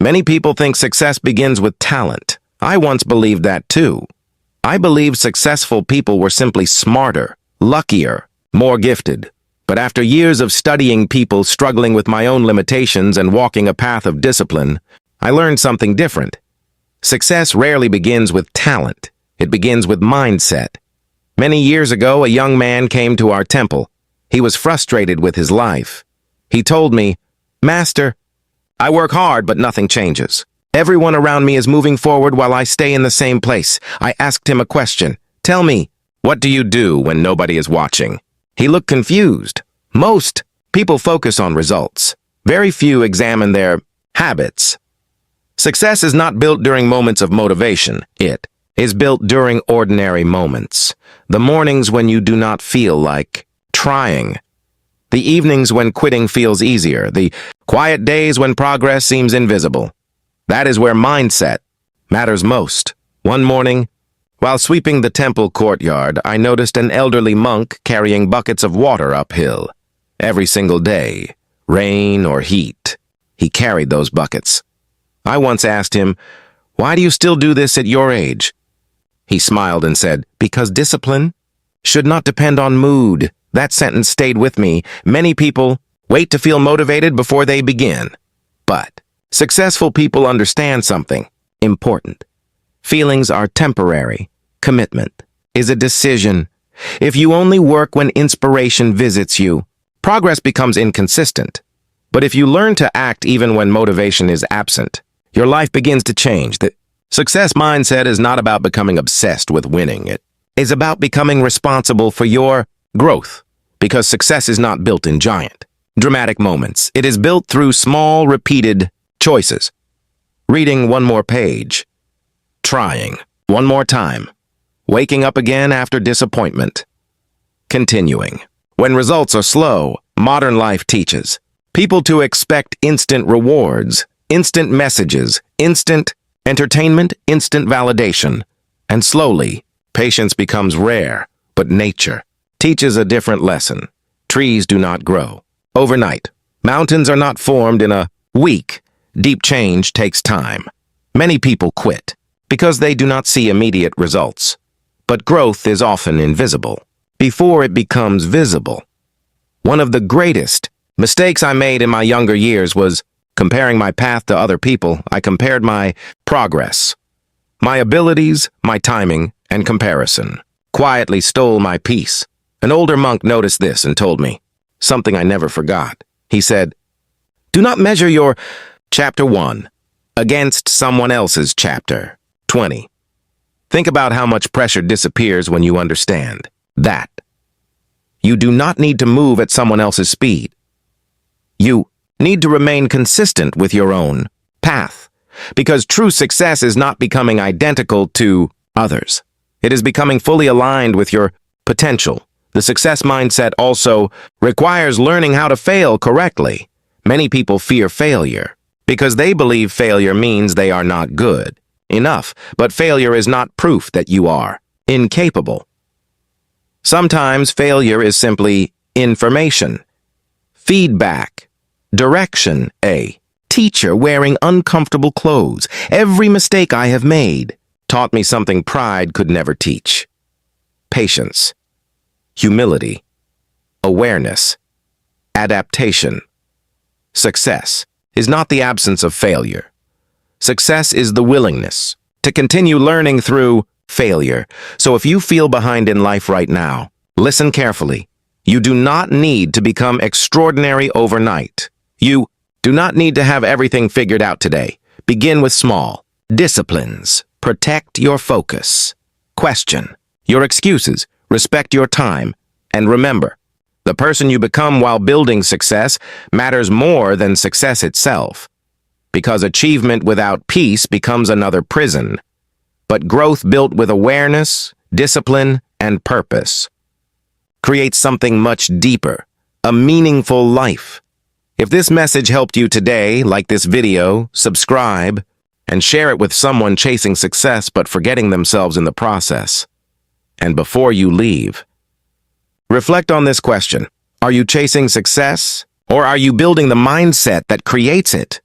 Many people think success begins with talent. I once believed that too. I believed successful people were simply smarter, luckier, more gifted. But after years of studying people, struggling with my own limitations, and walking a path of discipline, I learned something different. Success rarely begins with talent. It begins with mindset. Many years ago, a young man came to our temple. He was frustrated with his life. He told me, "Master, I work hard, but nothing changes. Everyone around me is moving forward while I stay in the same place." I asked him a question. "Tell me, what do you do when nobody is watching?" He looked confused. Most people focus on results. Very few examine their habits. Success is not built during moments of motivation. It is built during ordinary moments. The mornings when you do not feel like trying. The evenings when quitting feels easier. The quiet days when progress seems invisible. That is where mindset matters most. One morning, while sweeping the temple courtyard, I noticed an elderly monk carrying buckets of water uphill. Every single day, rain or heat, he carried those buckets. I once asked him, "Why do you still do this at your age?" He smiled and said, "Because discipline should not depend on mood." That sentence stayed with me. Many people wait to feel motivated before they begin. But successful people understand something important. Feelings are temporary. Commitment is a decision. If you only work when inspiration visits you, progress becomes inconsistent. But if you learn to act even when motivation is absent, your life begins to change. The success mindset is not about becoming obsessed with winning. It is about becoming responsible for your growth, because success is not built in giant, dramatic moments. It is built through small, repeated choices. Reading one more page. Trying one more time. Waking up again after disappointment. Continuing. When results are slow, modern life teaches people to expect instant rewards, instant messages, instant entertainment, instant validation. And slowly, patience becomes rare, but nature teaches a different lesson. Trees do not grow overnight. Mountains are not formed in a week. Deep change takes time. Many people quit because they do not see immediate results. But growth is often invisible before it becomes visible. One of the greatest mistakes I made in my younger years was comparing my path to other people. I compared my progress, my abilities, my timing, and comparison quietly stole my peace. An older monk noticed this and told me something I never forgot. He said, "Do not measure your chapter 1 against someone else's chapter 20. Think about how much pressure disappears when you understand that you do not need to move at someone else's speed. You need to remain consistent with your own path, because true success is not becoming identical to others. It is becoming fully aligned with your potential. The success mindset also requires learning how to fail correctly. Many people fear failure because they believe failure means they are not good enough, but failure is not proof that you are incapable. Sometimes failure is simply information, feedback, direction. A teacher wearing uncomfortable clothes. Every mistake I have made taught me something pride could never teach. Patience, humility, awareness, adaptation. Success is not the absence of failure. Success is the willingness to continue learning through failure. So if you feel behind in life right now, listen carefully. You do not need to become extraordinary overnight. You do not need to have everything figured out today. Begin with small disciplines. Protect your focus. Question your excuses. Respect your time. And remember, the person you become while building success matters more than success itself. Because achievement without peace becomes another prison. But growth built with awareness, discipline, and purpose creates something much deeper, a meaningful life. If this message helped you today, like this video, subscribe, and share it with someone chasing success but forgetting themselves in the process. And before you leave, reflect on this question. Are you chasing success, or are you building the mindset that creates it?